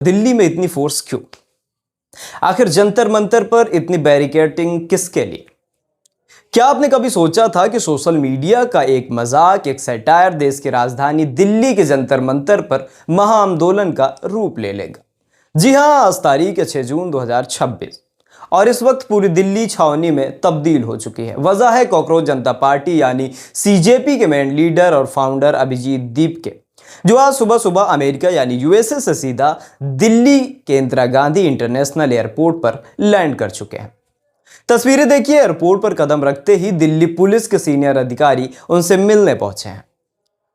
दिल्ली में इतनी फोर्स क्यों? आखिर जंतर मंतर पर इतनी बैरिकेडिंग किसके लिए? क्या आपने कभी सोचा था कि सोशल मीडिया का एक मजाक, एक सैटायर देश की राजधानी दिल्ली के जंतर मंतर पर महाआंदोलन का रूप ले लेगा? जी हां, आज तारीख है 6 जून 2026 और इस वक्त पूरी दिल्ली छावनी में तब्दील हो चुकी है। वजह है कॉकरोच जनता पार्टी यानी सीजेपी के मेन लीडर और फाउंडर अभिजीत दीपके, जो आज सुबह सुबह अमेरिका यानी यूएसए से सीधा दिल्ली के इंदिरा गांधी इंटरनेशनल एयरपोर्ट पर लैंड कर चुके हैं। तस्वीरें देखिए, एयरपोर्ट पर कदम रखते ही दिल्ली पुलिस के सीनियर अधिकारी उनसे मिलने पहुंचे हैं।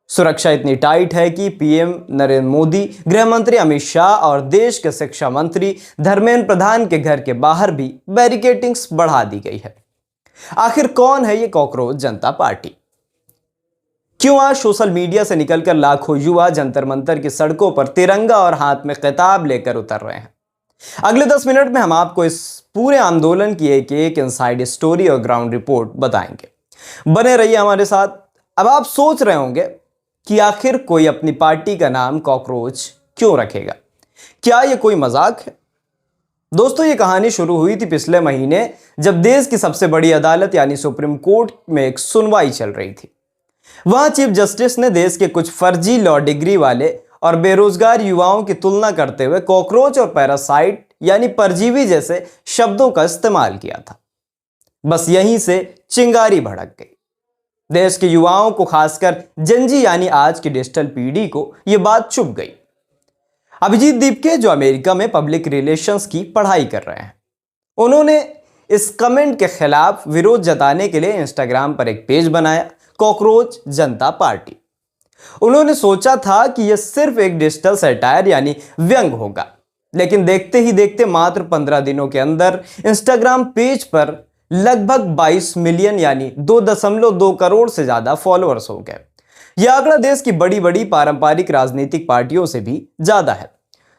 सुरक्षा इतनी टाइट है कि पीएम नरेंद्र मोदी, गृह मंत्री अमित शाह और देश के शिक्षा मंत्री धर्मेंद्र प्रधान के घर के बाहर भी बैरिकेडिंग्स बढ़ा दी गई है। आखिर कौन है ये कॉकरोच जनता पार्टी? क्यों आज सोशल मीडिया से निकलकर लाखों युवा जंतर मंतर की सड़कों पर तिरंगा और हाथ में खिताब लेकर उतर रहे हैं? अगले 10 मिनट में हम आपको इस पूरे आंदोलन की एक एक इनसाइड स्टोरी और ग्राउंड रिपोर्ट बताएंगे। बने रहिए हमारे साथ। अब आप सोच रहे होंगे कि आखिर कोई अपनी पार्टी का नाम कॉकरोच क्यों रखेगा? क्या यह कोई मजाक है? दोस्तों, ये कहानी शुरू हुई थी पिछले महीने, जब देश की सबसे बड़ी अदालत यानी सुप्रीम कोर्ट में एक सुनवाई चल रही थी। वहां चीफ जस्टिस ने देश के कुछ फर्जी लॉ डिग्री वाले और बेरोजगार युवाओं की तुलना करते हुए कॉकरोच और पैरासाइट यानी परजीवी जैसे शब्दों का इस्तेमाल किया था। बस यहीं से चिंगारी भड़क गई। देश के युवाओं को, खासकर जेनजी यानी आज की डिजिटल पीढ़ी को, यह बात चुभ गई। अभिजीत दीपके, जो अमेरिका में पब्लिक रिलेशंस की पढ़ाई कर रहे हैं, उन्होंने इस कमेंट के खिलाफ विरोध जताने के लिए इंस्टाग्राम पर एक पेज बनाया, कॉकरोच जनता पार्टी। उन्होंने सोचा था कि यह सिर्फ एक डिजिटल सैटायर यानी व्यंग होगा, लेकिन देखते ही देखते मात्र 15 दिनों के अंदर इंस्टाग्राम पेज पर लगभग 22 मिलियन यानी 2.2 करोड़ से ज्यादा फॉलोअर्स हो गए। यह आंकड़ा देश की बड़ी बड़ी पारंपरिक राजनीतिक पार्टियों से भी ज्यादा है।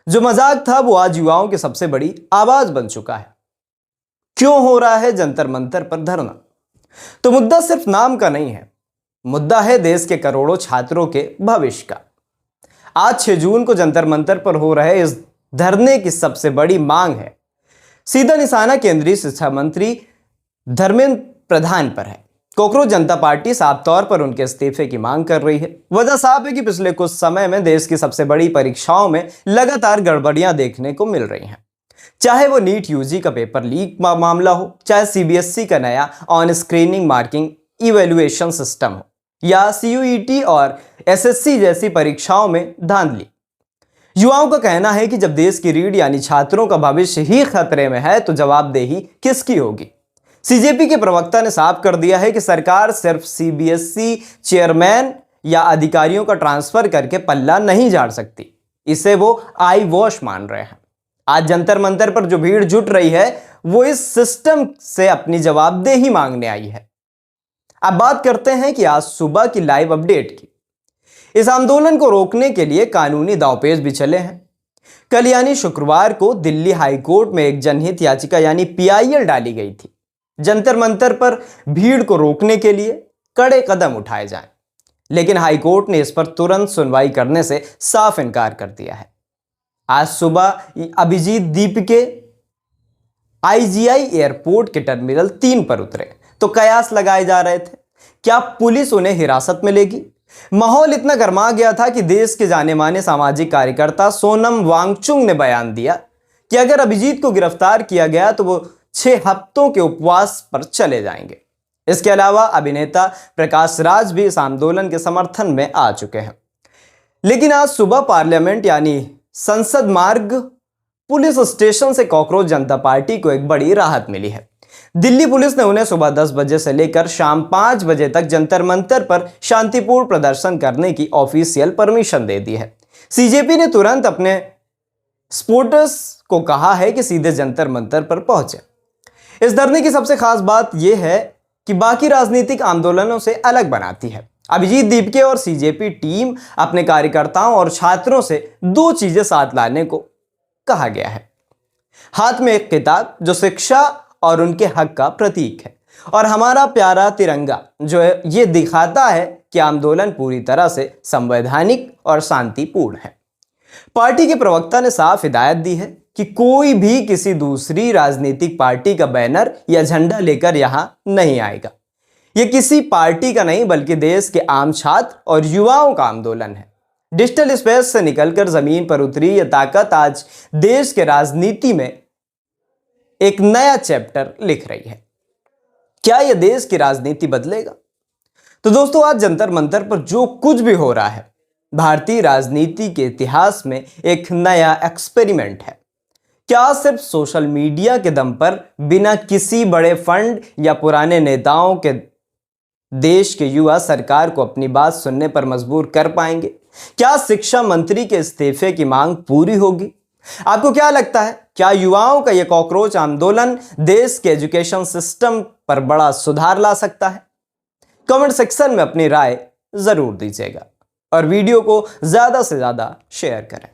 जो मजाक था वो आज युवाओं की सबसे बड़ी आवाज बन चुका है। क्यों हो रहा है जंतर मंतर पर धरना? तो मुद्दा सिर्फ नाम का नहीं है, मुद्दा है देश के करोड़ों छात्रों के भविष्य का। आज 6 जून को जंतर मंतर पर हो रहे इस धरने की सबसे बड़ी मांग है, सीधा निशाना केंद्रीय शिक्षा मंत्री धर्मेंद्र प्रधान पर है। कॉकरोच जनता पार्टी साफ तौर पर उनके इस्तीफे की मांग कर रही है। वजह साफ है कि पिछले कुछ समय में देश की सबसे बड़ी परीक्षाओं में लगातार गड़बड़ियां देखने को मिल रही हैं। चाहे वो नीट यूजी का पेपर लीक मामला हो, चाहे सीबीएसई का नया on screening marking evaluation system हो, या सीयूईटी और एसएससी जैसी परीक्षाओं में धांधली। युवाओं का कहना है कि जब देश की रीढ़ यानी छात्रों का भविष्य ही खतरे में है तो जवाबदेही किसकी होगी? सीजेपी के प्रवक्ता ने साफ कर दिया है कि सरकार सिर्फ सीबीएसई चेयरमैन या अधिकारियों का ट्रांसफर करके पल्ला नहीं झाड़ सकती। इसे वो आई वॉश मान रहे हैं। आज जंतर मंतर पर जो भीड़ जुट रही है वो इस सिस्टम से अपनी जवाबदेही मांगने आई है। अब बात करते हैं कि आज सुबह की लाइव अपडेट की। इस आंदोलन को रोकने के लिए कानूनी दांवपेच भी चले हैं। कल यानी शुक्रवार को दिल्ली हाई कोर्ट में एक जनहित याचिका यानी पीआईएल डाली गई थी। जंतर मंतर पर भीड़ को रोकने के लिए कड़े कदम उठाए जाएं, लेकिन हाई कोर्ट ने इस पर तुरंत सुनवाई करने से साफ इनकार कर दिया है। आज सुबह अभिजीत दीपके आईजीआई एयरपोर्ट के टर्मिनल 3 पर उतरे तो कयास लगाए जा रहे थे, क्या पुलिस उन्हें हिरासत में लेगी? माहौल इतना गर्मा गया था कि देश के जाने माने सामाजिक कार्यकर्ता सोनम वांगचुक ने बयान दिया कि अगर अभिजीत को गिरफ्तार किया गया तो वो 6 हफ्तों के उपवास पर चले जाएंगे। इसके अलावा अभिनेता प्रकाश राज भी इस आंदोलन के समर्थन में आ चुके हैं। लेकिन आज सुबह पार्लियामेंट यानी संसद मार्ग पुलिस स्टेशन से कॉकरोच जनता पार्टी को एक बड़ी राहत मिली है। दिल्ली पुलिस ने उन्हें सुबह 10 बजे से लेकर शाम 5 बजे तक जंतर मंतर पर शांतिपूर्ण प्रदर्शन करने की ऑफिशियल परमिशन दे दी है। सीजेपी ने तुरंत अपने सपोर्टर्स को कहा है कि सीधे जंतर मंतर पर पहुंचे। इस धरने की सबसे खास बात यह है कि बाकी राजनीतिक आंदोलनों से अलग बनाती है। अभिजीत दीपके और सीजेपी टीम अपने कार्यकर्ताओं और छात्रों से 2 चीजें साथ लाने को कहा गया है। हाथ में एक किताब जो शिक्षा और उनके हक का प्रतीक है, और हमारा प्यारा तिरंगा जो ये दिखाता है कि आंदोलन पूरी तरह से संवैधानिक और शांतिपूर्ण है। पार्टी के प्रवक्ता ने साफ हिदायत दी है कि कोई भी किसी दूसरी राजनीतिक पार्टी का बैनर या झंडा लेकर यहां नहीं आएगा। यह किसी पार्टी का नहीं बल्कि देश के आम छात्र और युवाओं का आंदोलन है। डिजिटल स्पेस से निकलकर जमीन पर उतरी यह ताकत आज देश के राजनीति में एक नया चैप्टर लिख रही है। क्या यह देश की राजनीति बदलेगा? तो दोस्तों, आज जंतर मंतर पर जो कुछ भी हो रहा है भारतीय राजनीति के इतिहास में एक नया एक्सपेरिमेंट है। क्या सिर्फ सोशल मीडिया के दम पर बिना किसी बड़े फंड या पुराने नेताओं के देश के युवा सरकार को अपनी बात सुनने पर मजबूर कर पाएंगे? क्या शिक्षा मंत्री के इस्तीफे की मांग पूरी होगी? आपको क्या लगता है, क्या युवाओं का यह कॉकरोच आंदोलन देश के एजुकेशन सिस्टम पर बड़ा सुधार ला सकता है? कमेंट सेक्शन में अपनी राय जरूर दीजिएगा और वीडियो को ज्यादा से ज्यादा शेयर करें।